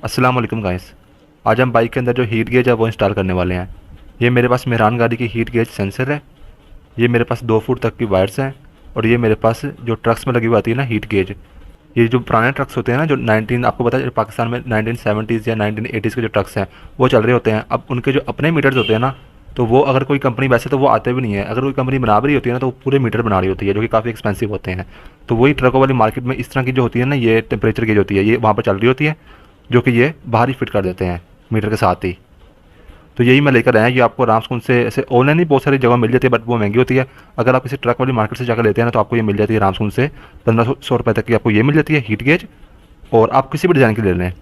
अस्सलाम वालेकुम गाइस। आज हम बाइक के अंदर जो हीट गेज है वो इंस्टॉल करने वाले हैं। ये मेरे पास मेहरान गाड़ी की हीट गेज सेंसर है। ये मेरे पास 2 फुट तक की वायर्स हैं। और ये मेरे पास जो ट्रक्स में लगी हुई आती है ना हीट गेज, ये जो पुराने ट्रक्स होते हैं ना, जो 19 आपको पता है जो पाकिस्तान में 1970s या 1980s के जो ट्रक्स हैं वो चल रहे होते हैं। अब उनके जो अपने मीटर्स होते हैं ना, तो वो अगर कोई कंपनी, वैसे तो वो आते भी नहीं है, अगर कोई कंपनी बना भी रही होती है ना तो वो पूरे मीटर बना रही होती है, जो कि काफ़ी एक्सपेंसिव होते हैं। तो वही ट्रकों वाली मार्केट में इस तरह की जो होती है ना, ये टेम्परेचर गेज होती है, ये वहाँ पर चल रही होती है, जो कि ये बाहर ही फिट कर देते हैं मीटर के साथ ही। तो यही मैं लेकर आया। ये आपको आराम से उनसे ऐसे ऑनलाइन ही बहुत सारी जगह मिल जाती है, बट वो महंगी होती है। अगर आप किसी ट्रक वाली मार्केट से जाकर लेते हैं ना, तो आपको ये मिल जाती है आराम से उनसे 1500 रुपये तक की आपको ये मिल जाती है हीट गेज। और आप किसी भी डिज़ाइन की ले लें।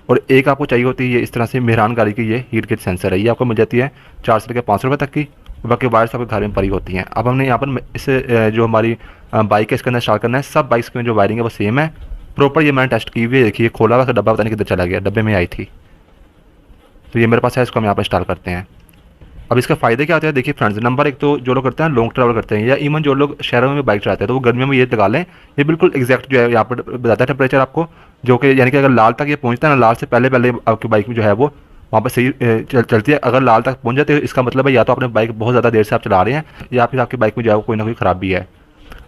और एक आपको चाहिए होती है ये इस तरह से मेहरान गाड़ी की ये हीट गेज सेंसर है, ये आपको मिल जाती है 4 से लेकर 500 रुपये तक की। बाकी वायर्स आपके घर में पड़ी होती हैं। अब हमने यहाँ पर इसे जो हमारी बाइक है इसके अंदर इंस्टॉल करना है। सब बाइक्स में जो वायरिंग है वो सेम है प्रॉपर। ये मैंने टेस्ट की हुई है, देखिए खोला हुआ डब्बा पता नहीं किधर चला गया, डब्बे में आई थी। तो ये मेरे पास है, इसको हम यहाँ पर इंस्टॉल करते हैं। अब इसका फ़ायदे क्या होते हैं, देखिए फ्रेंड्स, नंबर एक तो जो लोग करते हैं लॉन्ग ट्रैवल करते हैं, या इवन जो लोग शहरों में बाइक चलाते हैं, तो वो गर्मियों में ये लगा लें। ये बिल्कुल एग्जैक्ट जो है यहाँ पर बताता है टेम्परेचर आपको, जो कि यानी कि अगर लाल तक ये पहुँचता है ना, लाल से पहले पहले आपकी बाइक में जो है वो वहाँ पर सही चलती है। अगर लाल तक पहुँच जाते हैं इसका मतलब है या तो आपने बाइक बहुत ज़्यादा देर से आप चला रहे हैं, या फिर आपकी बाइक में जो है कोई ना कोई ख़राबी है।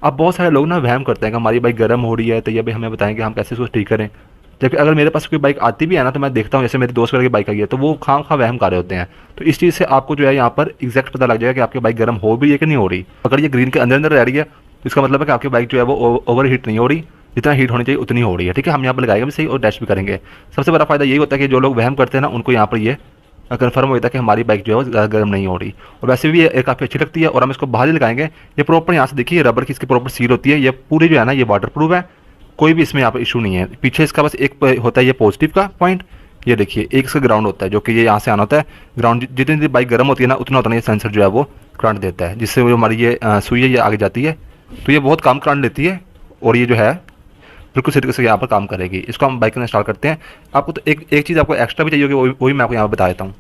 अब बहुत सारे लोग ना वहम करते हैं कि हमारी बाइक गर्म हो रही है, तो ये भी हमें बताएं कि हम कैसे उसको ठीक करें। जबकि अगर मेरे पास कोई बाइक आती भी है ना, तो मैं देखता हूँ जैसे मेरे दोस्त वगैरह की बाइक आई है, तो वो खाम खा वहम कर रहे होते हैं। तो इस चीज़ से आपको जो है यहाँ पर एग्जैक्ट पता लग जाएगा कि आपकी बाइक गर्म हो भी है कि नहीं हो रही। अगर ये ग्रीन के अंदर अंदर रह रही है तो इसका मतलब है कि आपकी बाइक जो है वो ओवर हीट नहीं हो रही, जितना हीट होनी चाहिए उतनी हो रही है। ठीक है, हम यहाँ पर लगाएंगे भी सही और टेस्ट भी करेंगे। सबसे बड़ा फायदा यही होता है कि जो लोग वहम करते हैं ना, उनको यहाँ पर ये कन्फर्म हो जाता है कि हमारी बाइक जो है वो ज़्यादा गर्म नहीं हो रही। और वैसे भी ये काफ़ी अच्छी लगती है। और हम इसको बाहर ही लगाएंगे। ये प्रॉपर यहाँ से देखिए रबर की इसकी प्रॉपर सील होती है। ये पूरी जो है ना ये वाटर प्रूफ है, कोई भी इसमें यहाँ पर इशू नहीं है। पीछे इसका बस एक होता है ये पॉजिटिव का पॉइंट, ये देखिए एक इसका ग्राउंड होता है, जो कि ये यहाँ से आना होता है ग्राउंड। जितनी बाइक गर्म होती है ना उतना उतना ये सेंसर जो है वो करंट देता है, जिससे वो हमारी ये सुई है ये आगे जाती है। तो ये बहुत कम करंट लेती है और ये जो है बिल्कुल सही तरीके से यहाँ पर काम करेगी। इसको हम बाइक में इंस्टॉल करते हैं। आपको तो एक चीज़ आपको एक्स्ट्रा भी चाहिए होगी, वही मैं आपको यहाँ पर बता देता हूँ।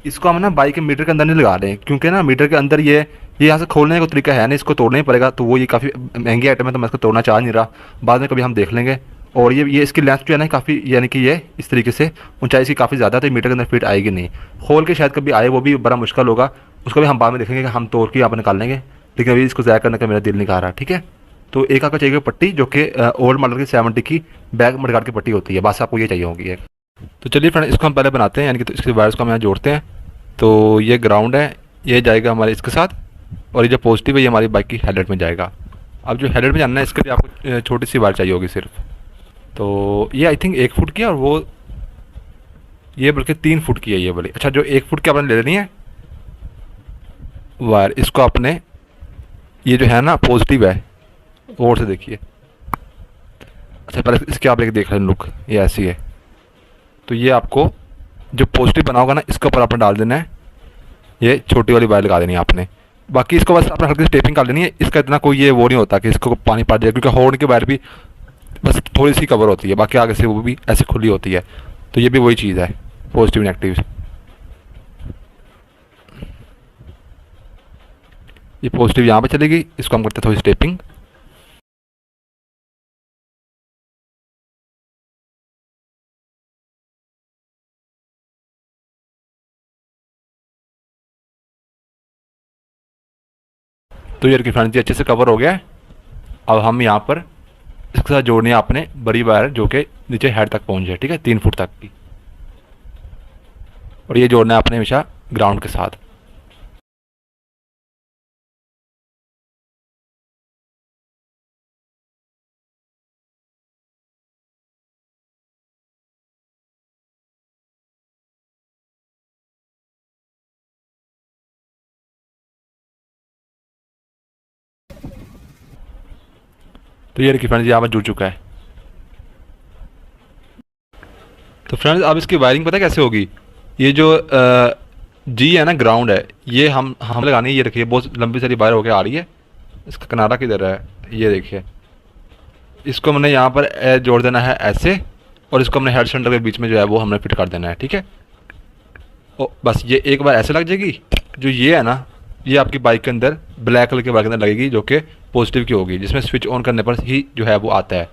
इसको हम ना बाइक के मीटर के अंदर नहीं लगा रहे हैं, क्योंकि ना मीटर के अंदर ये यहाँ से खोलने का तरीका है ना, इसको तोड़ना ही पड़ेगा। तो वो ये काफ़ी महंगी आइटम है, तो मैं इसको तोड़ना चाह नहीं रहा, बाद में कभी हम देख लेंगे। और ये इसकी लेंथ जो है ना काफ़ी, यानी कि ये इस तरीके से ऊंचाई इसकी काफ़ी ज़्यादा, तो मीटर के अंदर फिट आएगी नहीं। खोल के शायद कभी आए, वो भी बड़ा मुश्किल होगा। उसको भी हम बाद में देखेंगे कि हम तोड़ के यहाँ पर निकाल लेंगे, लेकिन अभी इसको ज़ाया करने का मेरा दिल नहीं कर रहा। ठीक है, तो एक आपको चाहिए पट्टी, जो कि ओल्ड मॉडल की 70 की बैक मडगार्ड की पट्टी होती है, बस आपको ये चाहिए होगी एक। तो चलिए फ्रेंड, इसको हम पहले बनाते हैं, यानी कि इसके वायर्स को हम यहाँ जोड़ते हैं। तो ये ग्राउंड है, ये जाएगा हमारे इसके साथ, और ये जो पॉजिटिव है ये हमारी बाइक की हेडलाइट में जाएगा। अब जो हेडलाइट में जाना है इसके लिए आपको छोटी सी वायर चाहिए होगी सिर्फ। तो ये आई थिंक 1 फुट की है, और वो ये बल्कि 3 फुट की है ये वाली। अच्छा, जो 1 फुट की आपने ले लेनी है वायर, इसको आपने ये जो है ना पॉजिटिव है, और से देखिए। अच्छा, पहले इसके आप एक देख लें लुक, ये ऐसी है। तो ये आपको जो पॉजिटिव बना होगा ना, इसके ऊपर आपने डाल देना है, ये छोटी वाली वायर लगा देनी है आपने। बाकी इसको बस आपने हल्की सी टेपिंग कर लेनी है। इसका इतना कोई ये वो नहीं होता कि इसको पानी पड़ जाए, क्योंकि हॉर्न की वायर भी बस थोड़ी सी कवर होती है, बाकी आगे से वो भी ऐसे खुली होती है। तो ये भी वही चीज़ है, पॉजिटिव नेगेटिव। ये पॉजिटिव यहाँ पे चलेगी, इसको हम करते हैं थोड़ी सी टेपिंग। तो ये फ्रेंड्स जी अच्छे से कवर हो गया है। अब हम यहाँ पर इसके साथ जोड़नी है आपने बड़ी वायर, जो कि नीचे हेड तक पहुँच जाए। ठीक है, 3 फुट तक की। और ये जोड़ना है आपने हमेशा ग्राउंड के साथ। तो ये देखिए फ्रेंड्स यहाँ पर जुड़ चुका है। तो फ्रेंड्स अब इसकी वायरिंग पता है कैसे होगी। ये जो जी है ना, ग्राउंड है, ये हम लगानी है। ये देखिए बहुत लंबी सारी वायर होकर आ रही है। इसका किनारा किधर है, ये देखिए। इसको हमने यहाँ पर जोड़ देना है ऐसे, और इसको हमने हेड सेंटर के बीच में जो है वो हमने फिट कर देना है। ठीक है, और बस ये एक बार ऐसे लग जाएगी। जो ये है ना, ये आपकी बाइक के अंदर ब्लैक कलर के वायर के अंदर लगेगी, जो कि पॉजिटिव की होगी, जिसमें स्विच ऑन करने पर ही जो है वो आता है।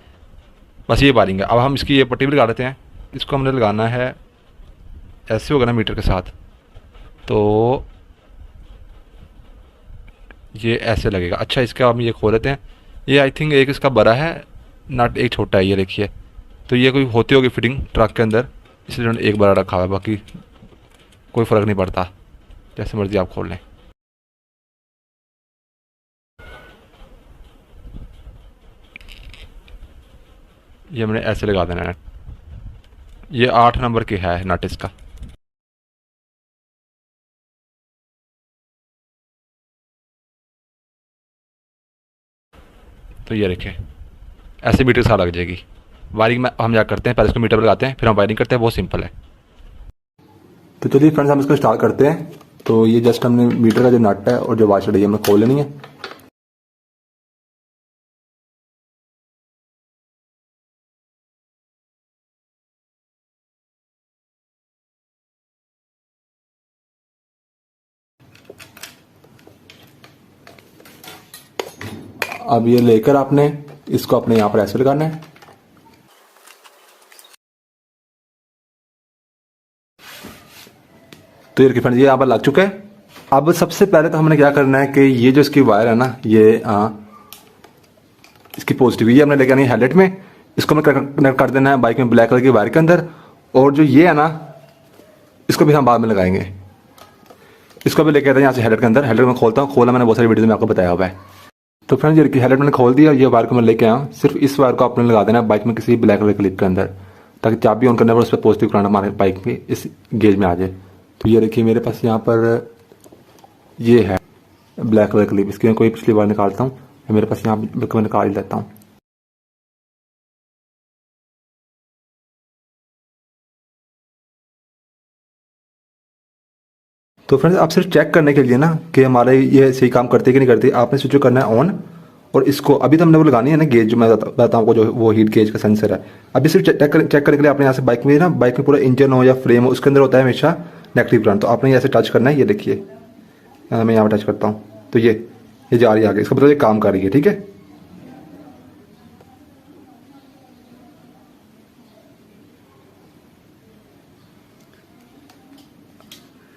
बस ये वायरिंग है। अब हम इसकी ये पट्टी भी लगा देते हैं। इसको हमने लगाना है ऐसे होगा ना मीटर के साथ, तो ये ऐसे लगेगा। अच्छा, इसका हम ये खोल लेते हैं। ये आई थिंक एक इसका बड़ा है नट, एक छोटा है, ये देखिए। तो ये कोई होती होगी फिटिंग ट्रक के अंदर, इसलिए उन्होंने एक बड़ा रखा हुआ है, बाकी कोई फ़र्क नहीं पड़ता, जैसे मर्ज़ी आप खोल लें। ये हमने ऐसे लगा देना है। ये 8 नंबर की है नट इसका। तो ये देखें ऐसे मीटर के साथ लग जाएगी। वायरिंग में हम क्या करते हैं, पहले इसको मीटर पर लगाते हैं, फिर हम वायरिंग करते हैं, बहुत सिंपल है। तो चलिए फ्रेंड्स, हम इसको स्टार्ट करते हैं। तो ये जस्ट हमने मीटर का जो नट है और जो वाशर है ये हमें खोल लेनी है। अब ये लेकर आपने इसको अपने यहाँ पर ऐसे लगाना है। तो ये फ्रेंड्स, ये यहाँ पर लग चुका है। अब सबसे पहले तो हमने क्या करना है कि ये जो इसकी वायर है ना, ये इसकी पॉजिटिव ये हमने लेके आनी है हेडलाइट में। इसको हमें कनेक्ट कर देना है बाइक में ब्लैक कलर की वायर के अंदर। और जो ये है ना, इसको भी हम बाद में लगाएंगे। इसको भी लेके आते हैं यहाँ से हेडलाइट के अंदर। हेडलाइट में खोलता हूँ, खोला मैंने बहुत सारी वीडियो में आपको बताया हुआ है। तो फ्रेंड्स, ये हेडलाइट मैंने खोल दिया, ये वायर को मैं लेके आया। सिर्फ इस वायर को आपने लगा देना है बाइक में किसी ब्लैक कलर क्लिप के अंदर, ताकि चाबी ऑन करने पर उस पर पॉजिटिव करंट हमारे बाइक के इस गेज में आ जाए। तो ये देखिए मेरे पास यहाँ पर ये है ब्लैक कलर क्लिप। इसकी मैं कोई पिछली बार निकालता हूँ, मेरे पास यहाँ बिल्कुल मैं निकाल लेता हूँ। तो फ्रेंड्स, आप सिर्फ चेक करने के लिए ना कि हमारे ये सही काम करते कि नहीं करते, आपने स्विच करना है ऑन। और इसको अभी तो हमने वो लगानी है ना गेज, जो मैं बताता हूँ आपको, जो वो हीट गेज का सेंसर है। अभी सिर्फ चेक करने के लिए आपने यहाँ से बाइक में ना, बाइक में पूरा इंजन हो या फ्रेम हो, उसके अंदर होता है हमेशा नेगेटिव करंट। तो आपने ऐसे टच करना है। ये देखिए मैं यहाँ पर टच करता हूँ, तो ये जा रही है आगे, इसका मतलब ये काम कर रही है। ठीक है,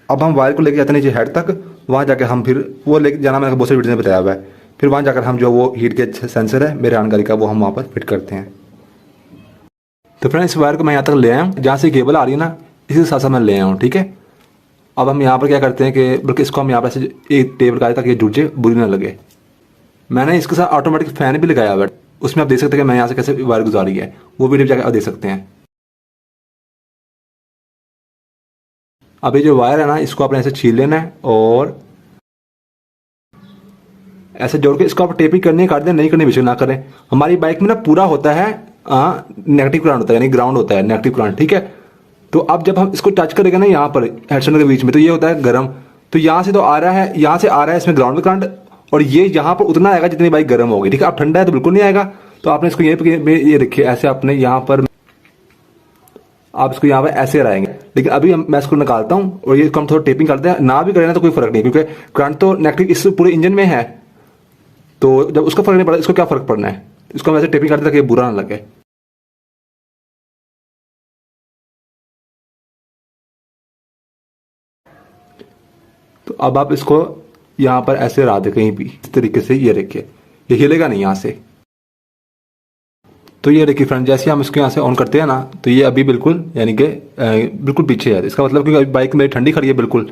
अब हम वायर को लेके जाते हैं नीचे हेड तक। वहाँ जाकर हम फिर वो लेके जाना, मैंने बहुत सारी वीडियो में बताया हुआ है। फिर वहाँ जाकर हम जो वो हीट गेज सेंसर है मेरे जानकारी का, वो हम वहाँ पर फिट करते हैं। तो फ्रेंड्स, इस वायर को मैं यहाँ तक ले आया हूँ, जहाँ से केबल आ रही है ना, इसी के साथ साथ मैं ले आया हूँ। ठीक है, अब हम यहाँ पर क्या करते हैं कि बल्कि इसको हम यहाँ पर ऐसे एक टेप लगाए ताकि ये जुड़ जाए, बुरी ना लगे। मैंने इसके साथ ऑटोमेटिक फैन भी लगाया हुआ है, उसमें आप देख सकते हैं कि मैं यहाँ से कैसे वायर गुजारी है, वो वीडियो जाकर आप देख सकते हैं। अब ये जो वायर है ना, इसको आपने ऐसे छील लेना है और ऐसे जोड़ के इसको आप टेपिंग करनी है, काट दें, नहीं करनी बेशक ना करें। हमारी बाइक में ना पूरा होता है नेगेटिव करंट होता है, यानी ग्राउंड होता है नेगेटिव करंट। ठीक है, तो अब जब हम इसको टच करेंगे ना यहाँ पर हेडस्टैंड के बीच में, तो ये होता है गर्म। तो यहाँ से तो आ रहा है, यहाँ से आ रहा है इसमें ग्राउंड करंट, और ये यहाँ पर उतना आएगा जितनी बाइक गर्म होगी। ठीक है, अब ठंडा है तो बिल्कुल नहीं आएगा। तो आपने इसको ये रखिए ऐसे, आपने यहाँ पर आप इसको यहाँ पर ऐसे लगाएंगे। लेकिन अभी मैं इसको निकालता हूँ और ये हम थोड़ा टेपिंग करते हैं ना, भी करें ना तो कोई फर्क नहीं, क्योंकि करंट तो नेगेटिव इस पूरे इंजन में है। तो जब उसका फर्क नहीं पड़ा, इसको क्या फर्क पड़ना है। इसको हम ऐसे टेपिंग करते ताकि बुरा ना लगे। तो अब आप इसको यहाँ पर ऐसे रहा दे कहीं भी, इस तरीके से। ये देखिए ये हिलेगा नहीं यहाँ से। तो ये देखिए फ्रेंड, जैसे हम इसको यहाँ से ऑन करते हैं ना, तो ये अभी बिल्कुल यानी कि बिल्कुल पीछे है। इसका मतलब कि बाइक मेरी ठंडी खड़ी है बिल्कुल।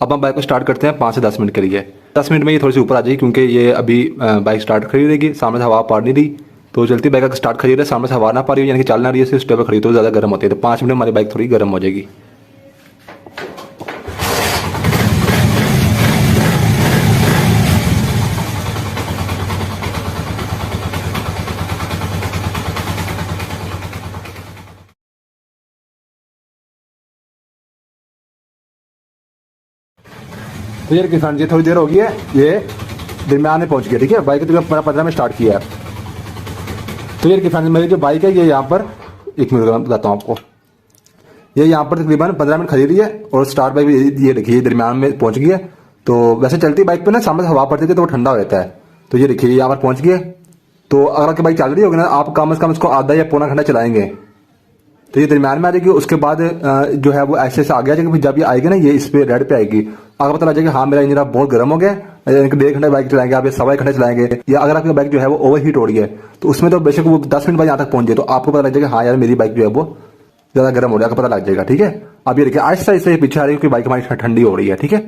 अब हम बाइक को स्टार्ट करते हैं 5 से 10 मिनट के लिए। 10 मिनट में ये थोड़ी सी ऊपर आ जाएगी, क्योंकि ये अभी बाइक स्टार्ट खड़ी रहेगी, सामने से हवा पा नहीं रही। तो चलती बाइक स्टार्ट खड़ी रहे, सामने से हवा ना पा रही हो, यानी कि चल ना रही है, सिर्फ स्टेप खड़ी तो ज़्यादा गर्म होती है। तो 5 मिनट में हमारी बाइक थोड़ी गर्म हो जाएगी। तो ये किसान जी थोड़ी देर हो गई है, ये दरमियान में पहुंच गया। ठीक है, बाइक तो 15 में स्टार्ट किया है। तो ये किसान जी मेरी जो बाइक है, ये यहाँ पर 1 मिनट बताता हूँ आपको। ये यहाँ पर तकरीबन 15 मिनट खड़ी रही है और स्टार्ट बाइक ये देखिए दरमियान में पहुंच गई है। तो वैसे चलती बाइक पे ना सामने से हवा पड़ती है तो वो ठंडा हो जाता है। तो ये देखिए यहाँ पर पहुंच गया। तो अगर आपकी बाइक चल रही होगी ना, आप कम से कम इसको आधा या पौना घंटा चलाएंगे तो ये दरम्यान में आ जाएगी। उसके बाद जो है वो ऐसे से आगे आ जाएगी। जब ये आएगी ना, ये इस पे रेड पे आएगी, आपको पता लग जाएगा हाँ मेरा इंजन अब बहुत गर्म हो गया है, 1.5 घंटे बाइक चलाएंगे आप, 1.25 घंटे चलाएंगे, या अगर आपकी बाइक जो है वो ओवर हीट हो रही है तो उसमें तो बेशक वो 10 मिनट बाद यहाँ तक पहुंच जाए तो आपको पता लग जाएगा हाँ यार मेरी बाइक जो है वो ज़्यादा गर्म हो रहा है, आपको पता लग जाएगा। ठीक है, अब ये देखिए आहिस्ता आहिस्ता पीछे आ रही है क्योंकि बाइक हमारी ठंडी हो रही है। ठीक है,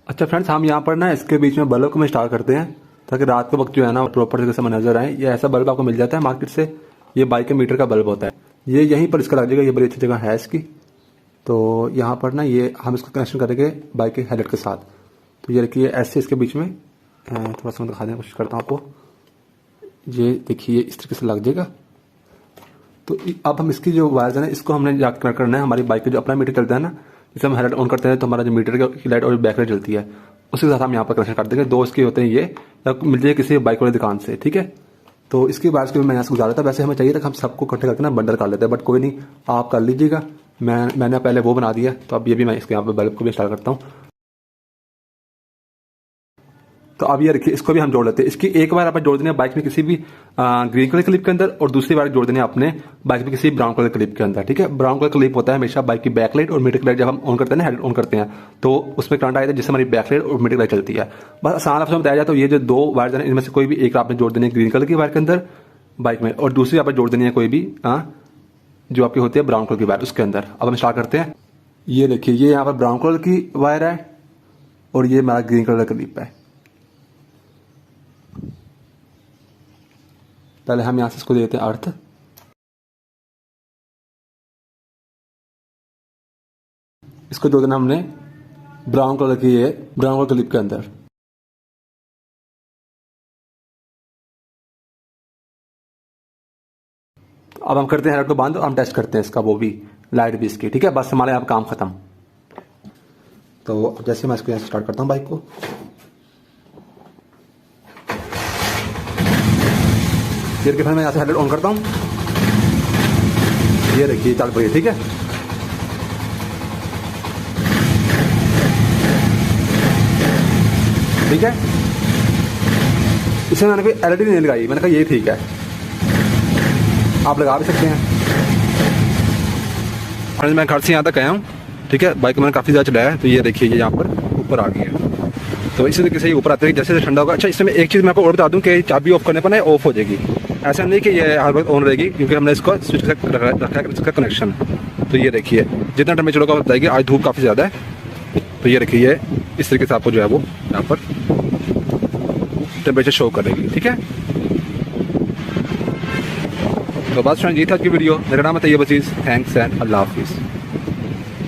अच्छा फ्रेंड्स, हम यहाँ पर ना इसके बीच में बल्ब को इंस्टॉल करते हैं ताकि रात के वक्त जो है ना प्रॉपर तरीके से नजर आए। ये ऐसा बल्ब आपको मिल जाता है मार्केट से, ये बाइक के मीटर का बल्ब होता है, ये यहीं पर इसका लग जाएगा। ये बड़ी अच्छी जगह है इसकी। तो यहाँ पर ना ये हम इसको कनेक्शन करेंगे बाइक के हेडलाइट के साथ। तो ये देखिए ऐसे इसके बीच में थोड़ा सा मैं दिखाने की कोशिश करता हूँ आपको। ये देखिए इस तरीके से लग जाएगा। तो अब हम इसकी जो वायर्स है ना इसको हमने जाकर कनेक्ट करना है। हमारी बाइक का जो अपना मीटर चलता है ना, जैसे हम हेडलाइट ऑन करते हैं तो हमारा जो मीटर की लाइट और बैक लाइट चलती है, उसके साथ हम यहाँ पर कनेक्शन कर देंगे। 2 इसके होते हैं, ये मिल जाए किसी बाइक वाली दुकान से। ठीक है, तो इसके बाद मैं यहाँ से गुजारा था। वैसे हमें चाहिए था कि हम सबको इकट्ठे करके ना बंडल कर लेते हैं, बट कोई नहीं, आप कर लीजिएगा। मैंने पहले वो बना दिया, तो अब ये भी मैं इसके यहाँ पे बल्ब को भी इंस्टॉल करता हूँ। तो अब ये रखिए, इसको भी हम जोड़ लेते हैं। इसकी एक बार आप जोड़ देने बाइक में किसी भी ग्रीन कलर क्लिप के अंदर, और दूसरी बार जोड़ देने अपने बाइक में किसी ब्राउन कलर क्लिप के अंदर। ठीक है, ब्राउन कलर क्लिप होता है हमेशा बाइक की बैक लाइट और मीटर लाइट। जब हम ऑन करते हैं ना, हेडलाइट ऑन करते हैं तो उसमें करंट आया था जिससे हमारी बैक लाइट और मीटर लाइट चलती है। बस आसान आपसे बताया जाए तो ये जो 2 वायर है इनमें से कोई भी एक आपने जोड़ देनी है ग्रीन कलर की वायर के अंदर बाइक में, और दूसरी आप जोड़ देनी है कोई भी जो आपकी होती है ब्राउन कलर की वायर उसके अंदर। अब हम स्टार्ट करते हैं। ये देखिए, ये यहाँ पर ब्राउन कलर की वायर है और ये हमारा ग्रीन कलर का क्लिप है। पहले हम यहां से इसको देते हैं अर्थ। इसको जोड़ देना हमने ब्राउन कलर की ये ब्राउन कलर क्लिप के अंदर। अब हम करते हैं हेडलाइट को बंद और हम टेस्ट करते हैं इसका, वो भी लाइट भी इसकी। ठीक है, बस हमारे यहाँ काम खत्म। तो जैसे मैं इसको यहाँ स्टार्ट करता हूँ बाइक को, फिर के फिर मैं यहाँ से हेडलाइट ऑन करता हूँ। ये देखिए चल पड़ी। ठीक है, ठीक है, इसमें मैंने कोई एलईडी नहीं लगाई, मैंने कहा ये ठीक है, आप लगा भी सकते हैं। मैं घर से यहाँ तक आया हूँ। ठीक है, बाइक मैंने काफ़ी ज़्यादा चलाया है। तो ये देखिए ये यहाँ पर ऊपर आ गई है, तो इसी तरीके से ये ऊपर आते हैं जैसे ठंडा होगा। अच्छा, इसमें एक चीज़ मैं आपको और बता दूँ कि चाबी ऑफ करने पर ना ऑफ हो जाएगी, ऐसा नहीं कि ये हर वक्त ऑन रहेगी, क्योंकि हमने इसको स्विच रखा है इसका कनेक्शन। तो ये देखिए जितना टेम्परेचर होगा बताएगी। आज धूप काफ़ी ज़्यादा है, तो ये देखिए ये इस तरीके से आपको जो है वो यहाँ पर टेम्परेचर शो करेगी। ठीक है, तो बस फ्रेंड ये था आज की वीडियो। मेरा नाम है तैयब अजीज़। थैंक्स एंड अल्लाह हाफिज़।